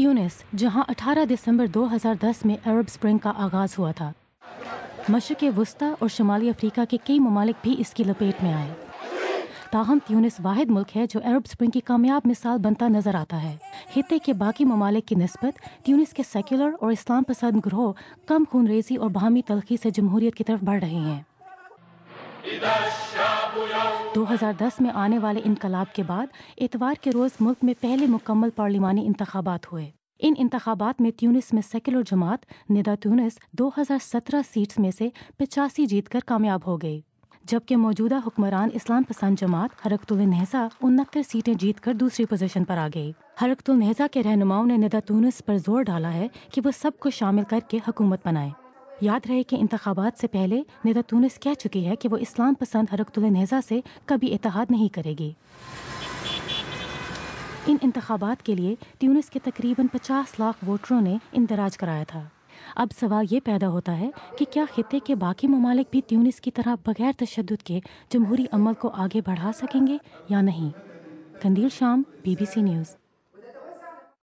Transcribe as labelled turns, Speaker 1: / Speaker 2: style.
Speaker 1: Tunis, जहां 18 दिसंबर 2010 में अरब spring का आगाज़ हुआ था। मशरिक़ वस्ता और शुमाली अफ्रीका के कई ममालिक भी इसकी लपेट में आए। ताहम ट्यूनिस वाहिद मुल्क है जो अरब स्प्रिंग की कामयाब मिसाल बनता नजर आता है। खित्ते के बाकी ममालिक की निस्बत ट्यूनिस के सेक्युलर और इस्लाम पसंद ग्रोह कम खूनरेजी और बाहमी तलखी से जमहूरियत की तरफ बढ़ रहे हैं। 2010 में आने वाले इनकलाब के बाद इतवार के रोज़ मुल्क में पहले मुकम्मल पार्लिमानी इंतखाबात हुए। इन इंतखाबात में ट्यूनिस में सेक्युलर जमात निदा ट्यूनिस 2017 सीट्स में से 85 जीतकर कामयाब हो गई, जबकि मौजूदा हुक्मरान इस्लाम पसंद जमात हरकतुल नहज़ा 69 सीटें जीतकर दूसरी पोजीशन पर आ गई। हरकतुल नहज़ा के रहनुमाओं ने निदा ट्यूनिस पर जोर डाला है कि वो सबको शामिल करके हुकूमत बनाए। याद रहे कि इंतखाबात से पहले निदा ट्यूनिस कह चुकी है कि वो इस्लाम पसंद हरकतुल नहज़ा से कभी इत्तेहाद नहीं करेगी। इन इंतखाबात के लिए ट्यूनिस के तकरीबन 50 लाख वोटरों ने इंदराज कराया था। अब सवाल ये पैदा होता है कि क्या खित्ते के बाकी ममालिक भी ट्यूनिस की तरह बगैर तशद्दुद के जमहूरी अमल को आगे बढ़ा सकेंगे या नहीं। कंदील शाम, BBC न्यूज़।